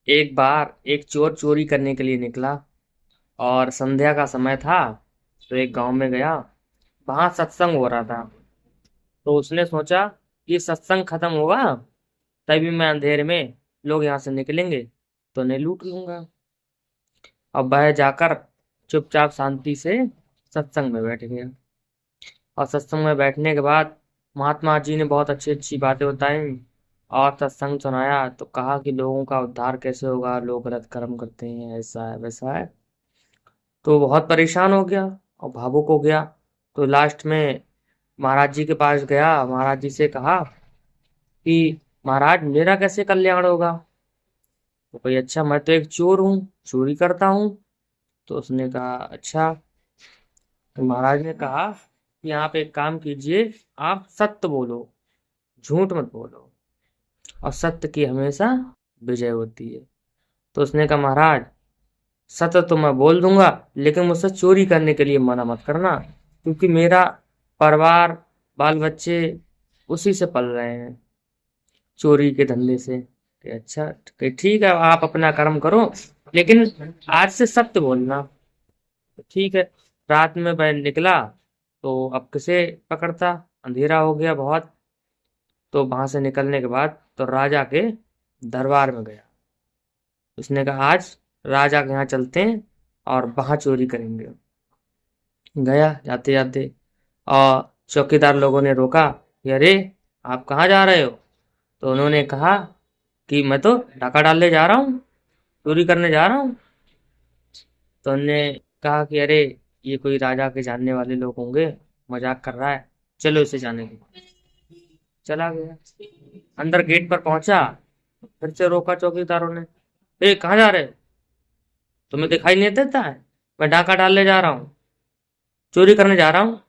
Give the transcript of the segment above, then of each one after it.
एक बार एक चोर चोरी करने के लिए निकला और संध्या का समय था। तो एक गांव में गया। वहां सत्संग हो रहा था। तो उसने सोचा कि सत्संग खत्म होगा तभी मैं अंधेरे में लोग यहाँ से निकलेंगे तो उन्हें लूट लूंगा। अब वह जाकर चुपचाप शांति से सत्संग में बैठ गया। और सत्संग में बैठने के बाद महात्मा जी ने बहुत अच्छी अच्छी बातें बताई और सत्संग सुनाया। तो कहा कि लोगों का उद्धार कैसे होगा, लोग गलत कर्म करते हैं, ऐसा है वैसा है। तो बहुत परेशान हो गया और भावुक हो गया। तो लास्ट में महाराज जी के पास गया, महाराज जी से कहा कि महाराज मेरा कैसे कल्याण होगा। तो भाई अच्छा, मैं तो एक चोर हूँ, चोरी करता हूँ। तो उसने कहा अच्छा। तो महाराज ने कहा कि आप एक काम कीजिए, आप सत्य बोलो, झूठ मत बोलो, और सत्य की हमेशा विजय होती है। तो उसने कहा महाराज सत्य तो मैं बोल दूंगा, लेकिन मुझसे चोरी करने के लिए मना मत करना, क्योंकि मेरा परिवार, बाल बच्चे उसी से पल रहे हैं, चोरी के धंधे से। कि अच्छा कि ठीक है, आप अपना कर्म करो, लेकिन आज से सत्य बोलना। तो ठीक है। रात में वह निकला तो अब किसे पकड़ता, अंधेरा हो गया बहुत। तो वहां से निकलने के बाद तो राजा के दरबार में गया। उसने कहा आज राजा के यहाँ चलते हैं और वहां चोरी करेंगे। गया जाते जाते और चौकीदार लोगों ने रोका कि अरे आप कहाँ जा रहे हो। तो उन्होंने कहा कि मैं तो डाका डालने जा रहा हूँ, चोरी करने जा रहा हूँ। तो उन्होंने कहा कि अरे ये कोई राजा के जानने वाले लोग होंगे, मजाक कर रहा है, चलो इसे जाने दो। चला गया। अंदर गेट पर पहुंचा, फिर से रोका चौकीदारों ने। ए कहाँ जा रहे हो, तुम्हें दिखाई नहीं देता है, मैं डाका डालने जा रहा हूँ, चोरी करने जा रहा हूँ।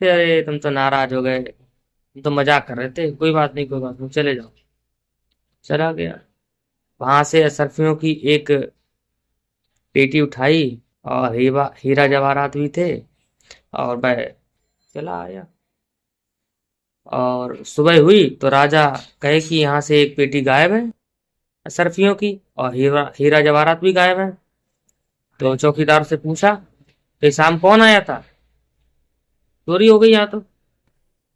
फिर अरे तुम तो नाराज हो गए, तुम तो मजाक कर रहे थे, कोई बात नहीं कोई बात नहीं, चले जाओ। चला गया। वहां से असरफियों की एक पेटी उठाई और हीरा हीरा जवाहरात भी थे, और वह चला आया। और सुबह हुई तो राजा कहे कि यहाँ से एक पेटी गायब है असरफियों की, और हीरा हीरा जवाहरात भी गायब है। तो चौकीदार से पूछा कि शाम कौन आया था, चोरी हो गई यहाँ तो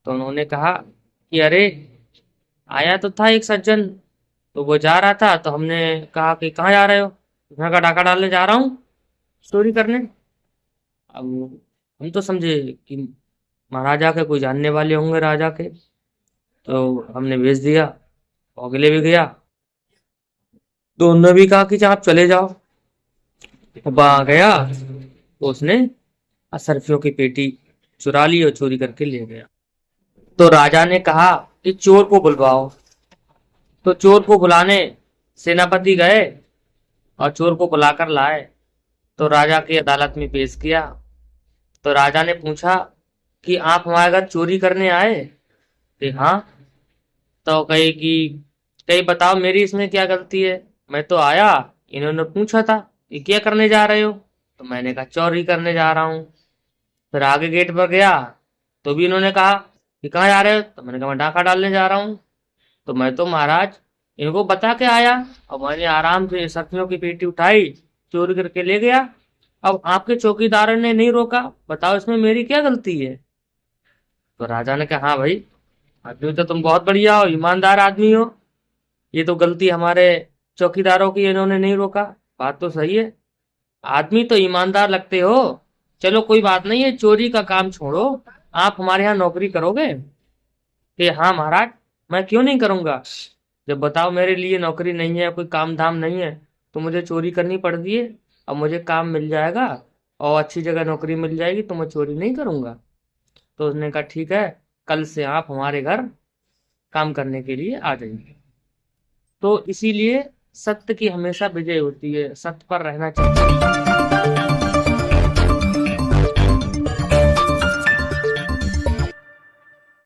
उन्होंने कहा कि अरे आया तो था एक सज्जन, तो वो जा रहा था तो हमने कहा कि कहाँ जा रहे हो, मैं कहा डाका डालने जा रहा हूँ, चोरी करने। अब हम तो समझे कि महाराजा के कोई जानने वाले होंगे राजा के, तो हमने भेज दिया, और अगले भी गया। तो उन्होंने भी कहा कि आप चले जाओ। वहां गया तो उसने असरफियों की पेटी चुरा ली और चोरी करके ले गया। तो राजा ने कहा कि चोर को बुलवाओ। तो चोर को बुलाने सेनापति गए और चोर को बुलाकर लाए। तो राजा की अदालत में पेश किया। तो राजा ने पूछा कि आप हमारे घर चोरी करने आए। कि हाँ। तो कही कि कही बताओ मेरी इसमें क्या गलती है, मैं तो आया, इन्होंने पूछा था कि क्या करने जा रहे हो, तो मैंने कहा चोरी करने जा रहा हूँ। फिर आगे गेट पर गया तो भी इन्होंने कहा कि कहाँ जा रहे हो, तो मैंने कहा मैं डाका डालने जा रहा हूँ। तो मैं तो महाराज इनको बता के आया, और मैंने आराम से सब्जियों की पेटी उठाई, चोरी करके ले गया। अब आपके चौकीदार ने नहीं रोका, बताओ इसमें मेरी क्या गलती है। तो राजा ने कहा हाँ भाई, आदमी तो तुम बहुत बढ़िया हो, ईमानदार आदमी हो, ये तो गलती हमारे चौकीदारों की, इन्होंने नहीं रोका। बात तो सही है, आदमी तो ईमानदार लगते हो। चलो कोई बात नहीं है, चोरी का काम छोड़ो, आप हमारे यहाँ नौकरी करोगे। कि हाँ महाराज, मैं क्यों नहीं करूंगा, जब बताओ मेरे लिए नौकरी नहीं है, कोई काम धाम नहीं है, तो मुझे चोरी करनी पड़ती है। अब मुझे काम मिल जाएगा और अच्छी जगह नौकरी मिल जाएगी तो मैं चोरी नहीं करूंगा। तो उसने कहा ठीक है, कल से आप हमारे घर काम करने के लिए आ जाइए। तो इसीलिए सत्य की हमेशा विजय होती है, सत्य पर रहना चाहिए।